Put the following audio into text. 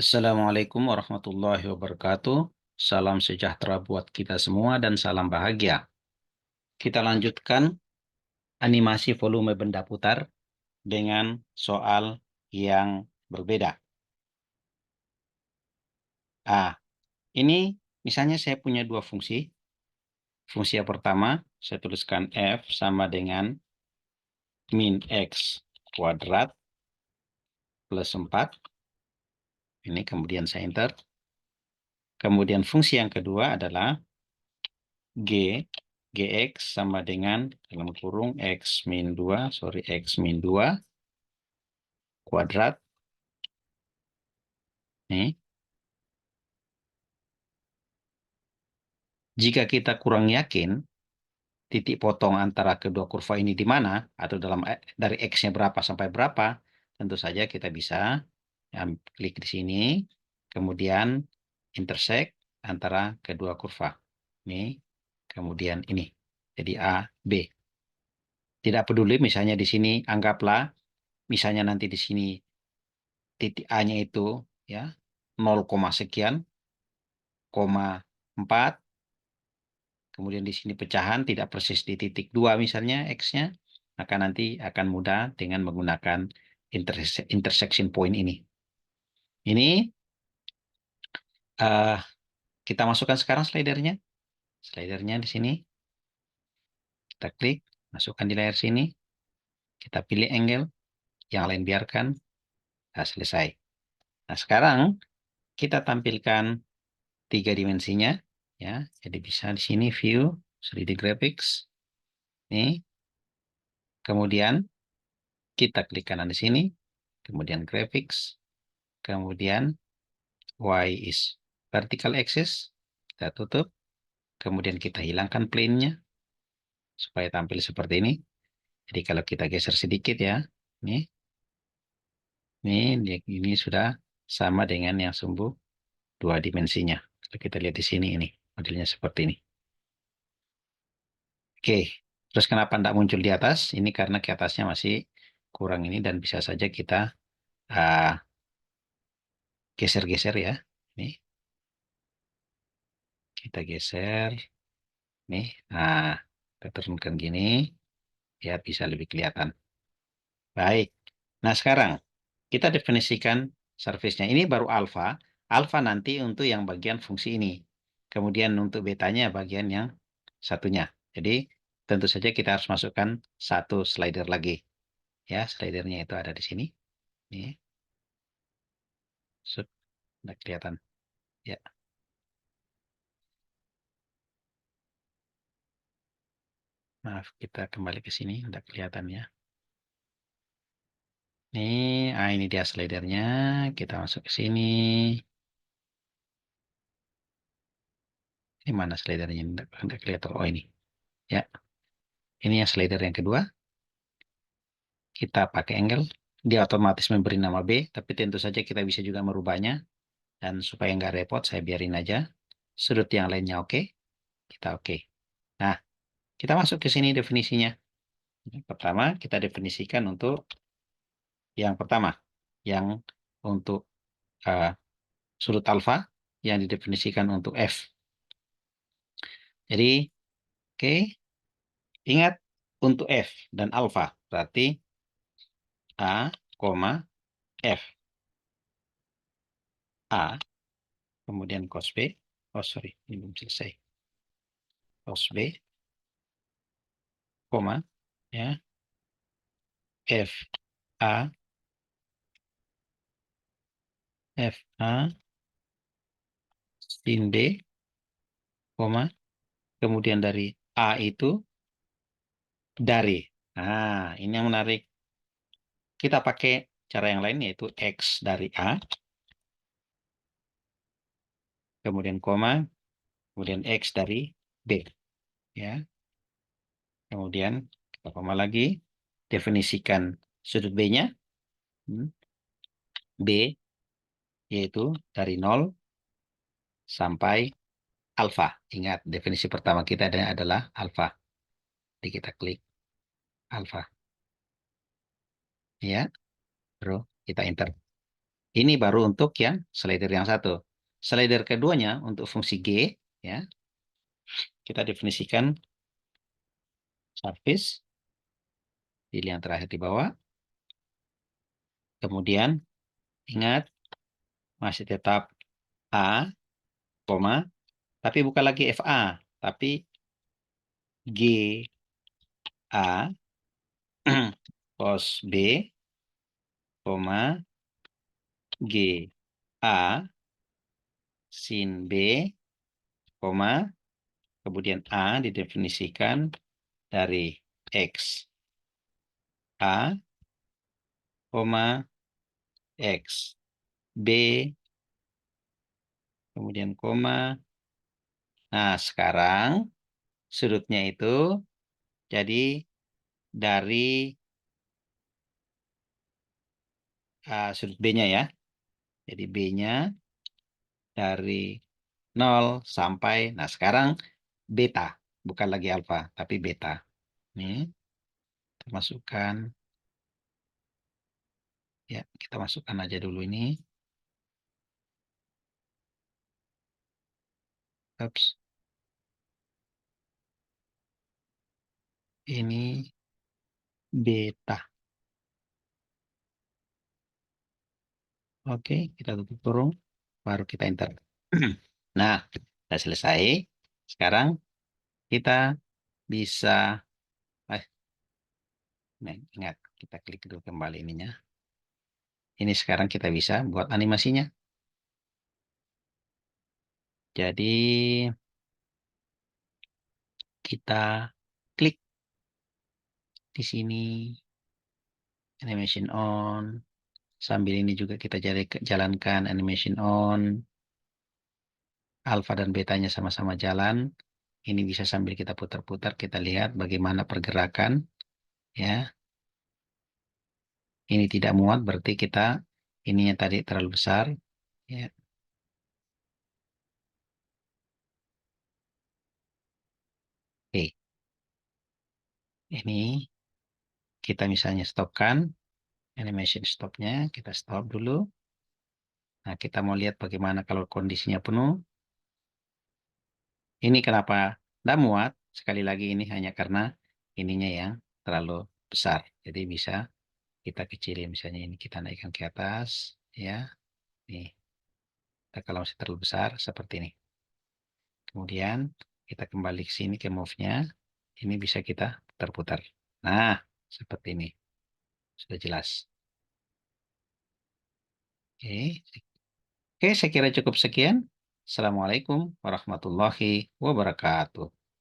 Assalamualaikum warahmatullahi wabarakatuh. Salam sejahtera buat kita semua dan salam bahagia. Kita lanjutkan animasi volume benda putar dengan soal yang berbeda. Ini misalnya saya punya dua fungsi. Fungsi yang pertama, saya tuliskan F sama dengan min X kuadrat plus 4. Ini kemudian saya enter. Kemudian fungsi yang kedua adalah Gx sama dengan dalam kurung X min 2 kuadrat. Nih. Jika kita kurang yakin titik potong antara kedua kurva ini di mana, atau dari X-nya berapa sampai berapa, tentu saja kita bisa klik di sini, kemudian intersect antara kedua kurva. Ini, kemudian ini. Jadi A, B. Tidak peduli misalnya di sini, anggaplah misalnya nanti di sini titik A-nya itu ya 0, sekian, 4, kemudian di sini pecahan tidak persis di titik 2 misalnya X-nya, maka nanti akan mudah dengan menggunakan intersection point ini. Ini kita masukkan sekarang slidernya. Slidernya di sini. Kita klik, masukkan di layar sini. Kita pilih angle, yang lain biarkan. Nah, selesai. Nah, sekarang kita tampilkan 3 dimensinya. Ya, jadi bisa di sini view 3D graphics. Nih. Kemudian kita klik kanan di sini, kemudian graphics, kemudian Y is vertical axis, kita tutup, kemudian kita hilangkan plane-nya supaya tampil seperti ini. Jadi kalau kita geser sedikit ya, ini sudah sama dengan yang sumbu 2 dimensinya. Kalau kita lihat di sini, ini modelnya seperti ini. Oke, terus kenapa tidak muncul di atas? Ini karena ke atasnya masih kurang ini dan bisa saja kita geser-geser ya. Ini kita geser, nih. Nah, kita turunkan gini, ya bisa lebih kelihatan. Baik. Nah, sekarang kita definisikan surface-nya. Ini baru alfa. Alfa nanti untuk yang bagian fungsi ini. Kemudian untuk betanya bagian yang satunya. Jadi tentu saja kita harus masukkan satu slider lagi. Ya, slidernya itu ada di sini. Ini. Sudah kelihatan. Ya. Maaf, kita kembali ke sini. Sudah kelihatan ya. Ini dia slidernya. Kita masuk ke sini. Ini mana slidernya? Tidak kelihatan. Oh, ini. Ya. Ini yang slider yang kedua. Kita pakai angle. Dia otomatis memberi nama B, tapi tentu saja kita bisa juga merubahnya. Dan supaya nggak repot, saya biarin aja. Sudut yang lainnya oke. Kita oke. Nah, kita masuk ke sini definisinya. Pertama, kita definisikan untuk yang pertama. Yang untuk sudut alfa yang didefinisikan untuk F. Jadi, oke. Ingat untuk F dan alfa. Berarti A, F. A, kemudian cos B. Oh, sorry. Ini belum selesai. Cos B, ya. F, A, sin B, kemudian dari A itu dari. Nah, ini yang menarik. Kita pakai cara yang lain yaitu X dari A, kemudian kemudian X dari B. Ya. Kemudian kita koma lagi, definisikan sudut B-nya. B yaitu dari 0 sampai alfa. Ingat, definisi pertama kita adalah alfa. Jadi kita klik alfa. Ya, bro, kita enter. Ini baru untuk yang slider yang satu. Slider keduanya untuk fungsi G, ya, kita definisikan surface, pilih yang terakhir di bawah. Kemudian ingat masih tetap A, koma, tapi bukan lagi FA, tapi G, A, cos B, koma, G, A, sin B, koma, kemudian A didefinisikan dari X, A, koma, X, B, kemudian koma. Nah, sekarang sudutnya itu jadi dari sudut B-nya ya. Jadi B-nya dari 0 sampai, nah sekarang beta, bukan lagi alfa, tapi beta. Ini kita masukkan, ya kita masukkan aja dulu ini. Ups, ini beta. Oke, kita tutup kurung, baru kita enter. Nah, sudah selesai. Sekarang kita bisa, eh, ingat, kita klik dulu kembali ininya. Ini sekarang kita bisa buat animasinya. Jadi kita klik di sini, animation on. Sambil ini juga kita jalankan animation on. Alpha dan betanya sama-sama jalan. Ini bisa sambil kita putar-putar, kita lihat bagaimana pergerakan. Ya, ini tidak muat, berarti kita ininya tadi terlalu besar. Ya, oke. Ini kita misalnya stopkan animation stopnya, kita stop dulu. Nah, kita mau lihat bagaimana kalau kondisinya penuh. Ini kenapa tidak muat? Sekali lagi ini hanya karena ininya yang terlalu besar. Jadi bisa kita kecilin, misalnya ini kita naikkan ke atas, ya. Nih, kalau masih terlalu besar seperti ini. Kemudian kita kembali ke sini ke move-nya. Ini bisa kita putar-putar. Nah, seperti ini. Sudah jelas. Oke. Oke, saya kira cukup sekian. Assalamualaikum warahmatullahi wabarakatuh.